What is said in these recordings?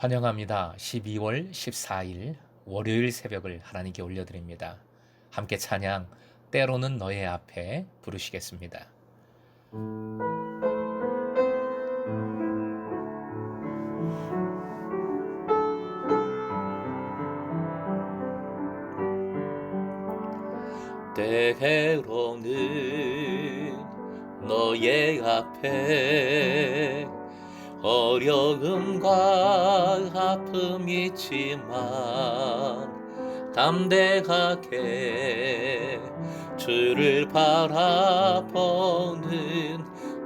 환영합니다. 12월 14일 월요일 새벽을 하나님께 올려드립니다. 함께 찬양 때로는 너의 앞에 부르시겠습니다. 때로는 너의 앞에 어려움과 아픔이 있지만 담대하게 주를 바라보는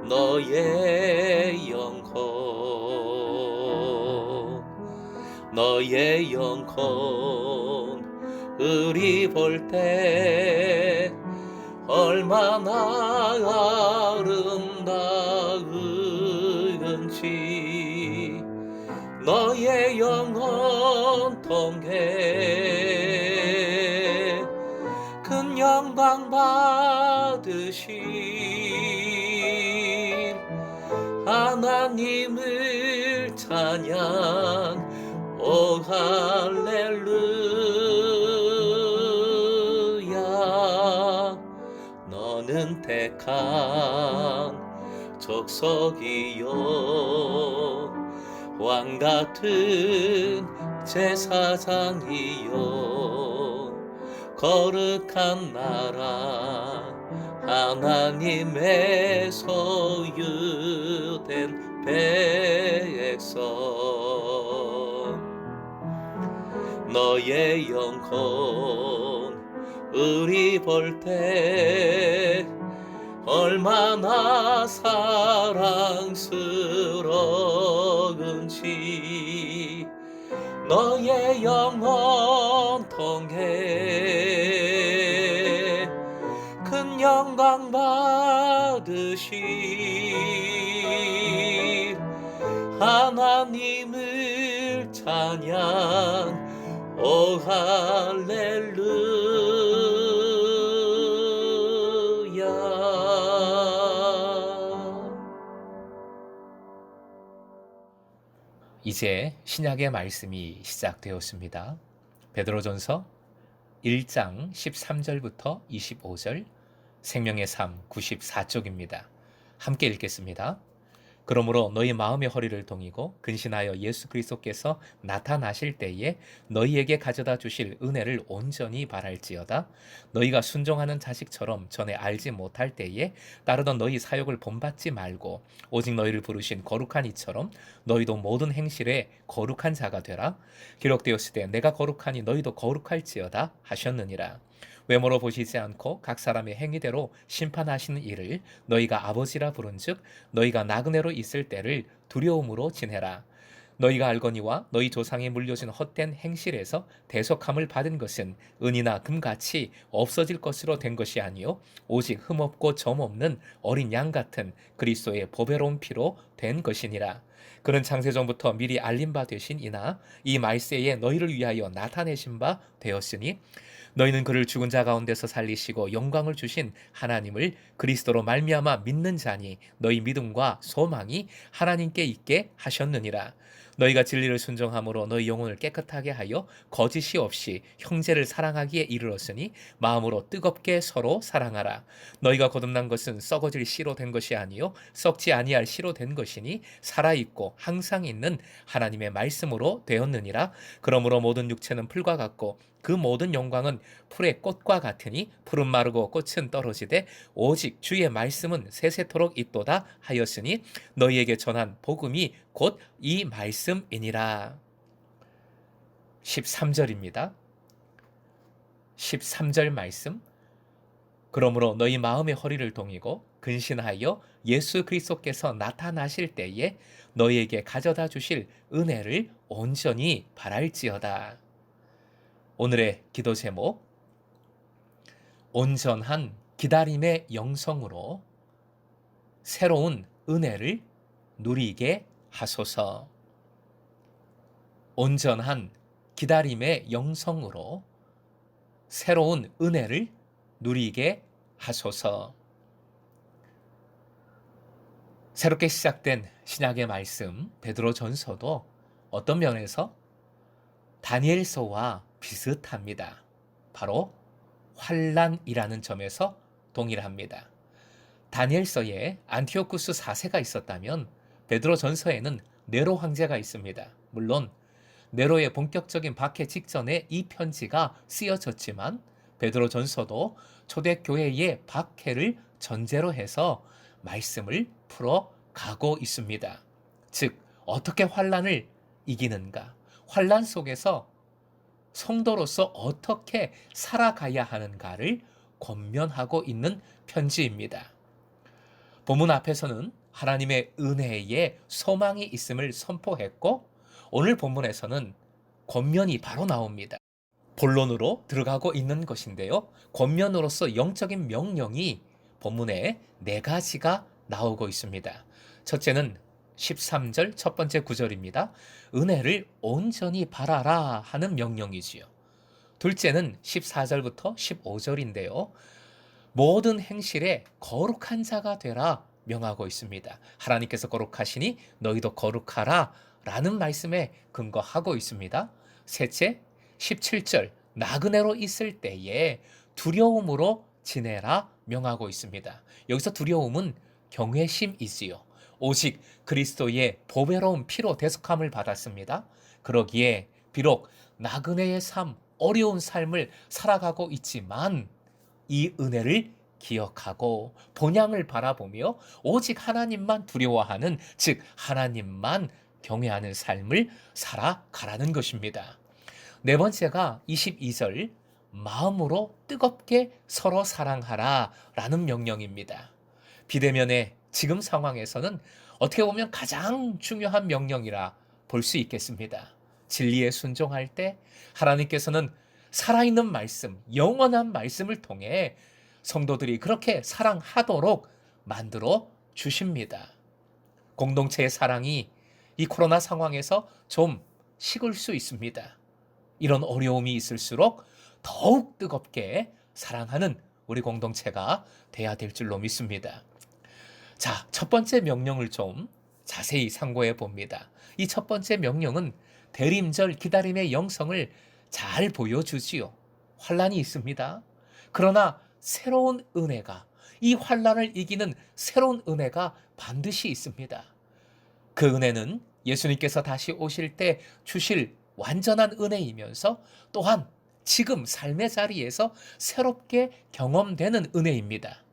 너의 영혼 우리 볼 때 얼마나 아름다운지 너의 영혼 통해 큰 영광 받으신 하나님을 찬양. 오 할렐루야. 너는 택한 족속이요 왕같은 제사장이요 거룩한 나라 하나님의 소유된 백성. 너의 영혼 우리 볼 때 얼마나 사랑스러운지 너의 영혼 통해 큰 영광 받으신 하나님을 찬양. 오 할렐루야. 이제 신약의 말씀이 시작되었습니다. 베드로전서 1장 13절부터 25절, 생명의 삶 94쪽입니다. 함께 읽겠습니다. 그러므로 너희 마음의 허리를 동이고 근신하여 예수 그리스도께서 나타나실 때에 너희에게 가져다 주실 은혜를 온전히 바랄지어다. 너희가 순종하는 자식처럼 전에 알지 못할 때에 따르던 너희 사욕을 본받지 말고 오직 너희를 부르신 거룩한 이처럼 너희도 모든 행실에 거룩한 자가 되라. 기록되었으되 내가 거룩하니 너희도 거룩할지어다 하셨느니라. 외모로 보시지 않고 각 사람의 행위대로 심판하시는 이를 너희가 아버지라 부른즉 너희가 나그네로 있을 때를 두려움으로 지내라. 너희가 알거니와 너희 조상이 물려진 헛된 행실에서 대속함을 받은 것은 은이나 금같이 없어질 것으로 된 것이 아니요 오직 흠없고 점없는 어린 양 같은 그리스도의 보배로운 피로 된 것이니라. 그는 창세전부터 미리 알린 바 되신 이나 이 말세에 너희를 위하여 나타내신 바 되었으니 너희는 그를 죽은 자 가운데서 살리시고 영광을 주신 하나님을 그리스도로 말미암아 믿는 자니 너희 믿음과 소망이 하나님께 있게 하셨느니라. 너희가 진리를 순종함으로 너희 영혼을 깨끗하게 하여 거짓이 없이 형제를 사랑하기에 이르렀으니 마음으로 뜨겁게 서로 사랑하라. 너희가 거듭난 것은 썩어질 씨로 된 것이 아니요 썩지 아니할 씨로 된 것이니 살아있고 항상 있는 하나님의 말씀으로 되었느니라. 그러므로 모든 육체는 풀과 같고 그 모든 영광은 풀의 꽃과 같으니 풀은 마르고 꽃은 떨어지되 오직 주의 말씀은 세세토록 있도다 하였으니 너희에게 전한 복음이 곧 이 말씀이니라. 13절입니다. 13절 말씀. 그러므로 너희 마음의 허리를 동이고 근신하여 예수 그리스도께서 나타나실 때에 너희에게 가져다 주실 은혜를 온전히 바랄지어다. 오늘의 기도 제목, 온전한 기다림의 영성으로 새로운 은혜를 누리게 하소서. 온전한 기다림의 영성으로 새로운 은혜를 누리게 하소서. 새롭게 시작된 신약의 말씀 베드로전서도 어떤 면에서 다니엘서와 비슷합니다. 바로 환란이라는 점에서 동일합니다. 다니엘서에 안티오쿠스 4세가 있었다면 베드로 전서에는 네로 황제가 있습니다. 물론 네로의 본격적인 박해 직전에 이 편지가 쓰여졌지만 베드로 전서도 초대교회의 박해를 전제로 해서 말씀을 풀어가고 있습니다. 즉 어떻게 환란을 이기는가, 환란 속에서 성도로서 어떻게 살아가야 하는가를 권면하고 있는 편지입니다. 본문 앞에서는 하나님의 은혜에 소망이 있음을 선포했고 오늘 본문에서는 권면이 바로 나옵니다. 본론으로 들어가고 있는 것인데요. 권면으로서 영적인 명령이 본문에 4가지가 나오고 있습니다. 첫째는 13절 첫 번째 구절입니다. 은혜를 온전히 바라라 하는 명령이지요. 둘째는 14절부터 15절인데요. 모든 행실에 거룩한 자가 되라 명하고 있습니다. 하나님께서 거룩하시니 너희도 거룩하라 라는 말씀에 근거하고 있습니다. 셋째, 17절 나그네로 있을 때에 두려움으로 지내라 명하고 있습니다. 여기서 두려움은 경외심이지요. 오직 그리스도의 보배로운 피로 대속함을 받았습니다. 그러기에 비록 나그네의 삶, 어려운 삶을 살아가고 있지만 이 은혜를 기억하고 본향을 바라보며 오직 하나님만 두려워하는, 즉 하나님만 경외하는 삶을 살아가라는 것입니다. 네 번째가 22절 마음으로 뜨겁게 서로 사랑하라 라는 명령입니다. 비대면의 지금 상황에서는 어떻게 보면 가장 중요한 명령이라 볼 수 있겠습니다. 진리에 순종할 때 하나님께서는 살아있는 말씀, 영원한 말씀을 통해 성도들이 그렇게 사랑하도록 만들어 주십니다. 공동체의 사랑이 이 코로나 상황에서 좀 식을 수 있습니다. 이런 어려움이 있을수록 더욱 뜨겁게 사랑하는 우리 공동체가 돼야 될 줄로 믿습니다. 자, 첫 번째 명령을 좀 자세히 상고해 봅니다. 이 첫 번째 명령은 대림절 기다림의 영성을 잘 보여주지요. 환란이 있습니다. 그러나 새로운 은혜가, 이 환란을 이기는 새로운 은혜가 반드시 있습니다. 그 은혜는 예수님께서 다시 오실 때 주실 완전한 은혜이면서 또한 지금 삶의 자리에서 새롭게 경험되는 은혜입니다.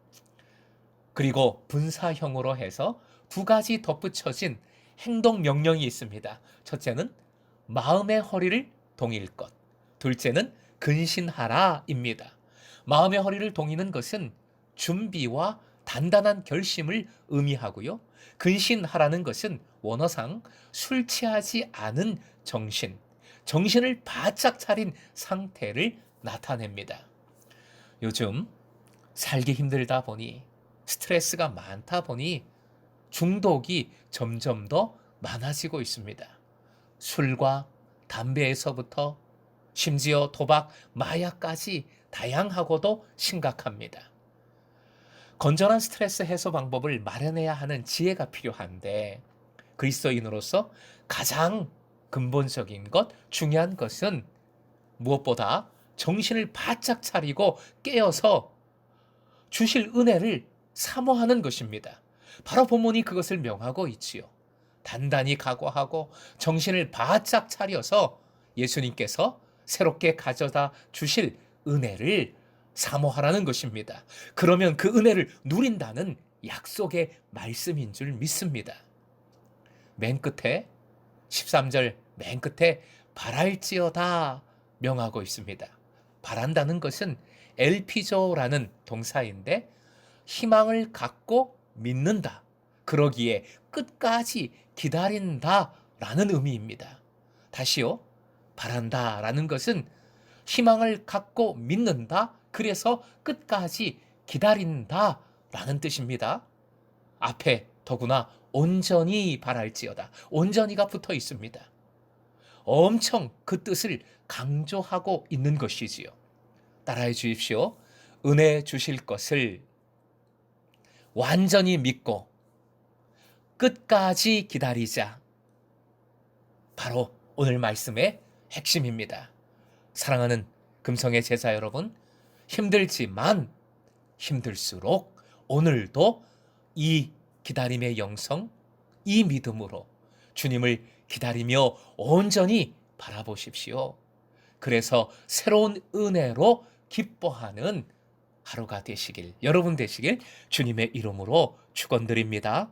그리고 분사형으로 해서 2가지 덧붙여진 행동 명령이 있습니다. 첫째는 마음의 허리를 동일 것, 둘째는 근신하라입니다. 마음의 허리를 동이는 것은 준비와 단단한 결심을 의미하고요. 근신하라는 것은 원어상 술 취하지 않은 정신, 정신을 바짝 차린 상태를 나타냅니다. 요즘 살기 힘들다 보니, 스트레스가 많다 보니 중독이 점점 더 많아지고 있습니다. 술과 담배에서부터 심지어 도박, 마약까지 다양하고도 심각합니다. 건전한 스트레스 해소 방법을 마련해야 하는 지혜가 필요한데 그리스도인으로서 가장 근본적인 것, 중요한 것은 무엇보다 정신을 바짝 차리고 깨어서 주실 은혜를 사모하는 것입니다. 바로 본문이 그것을 명하고 있지요. 단단히 각오하고 정신을 바짝 차려서 예수님께서 새롭게 가져다 주실 은혜를 사모하라는 것입니다. 그러면 그 은혜를 누린다는 약속의 말씀인 줄 믿습니다. 맨 끝에 13절 맨 끝에 바랄지어다 명하고 있습니다. 바란다는 것은 엘피조라는 동사인데 희망을 갖고 믿는다. 그러기에 끝까지 기다린다 라는 의미입니다. 다시요. 바란다 라는 것은 희망을 갖고 믿는다. 그래서 끝까지 기다린다 라는 뜻입니다. 앞에 더구나 온전히 바랄지어다. 온전히가 붙어 있습니다. 엄청 그 뜻을 강조하고 있는 것이지요. 따라해 주십시오. 은혜 주실 것을 완전히 믿고 끝까지 기다리자. 바로 오늘 말씀의 핵심입니다. 사랑하는 금성의 제자 여러분, 힘들지만 힘들수록 오늘도 이 기다림의 영성, 이 믿음으로 주님을 기다리며 온전히 바라보십시오. 그래서 새로운 은혜로 기뻐하는 하루가 되시길, 여러분 되시길 주님의 이름으로 축원드립니다.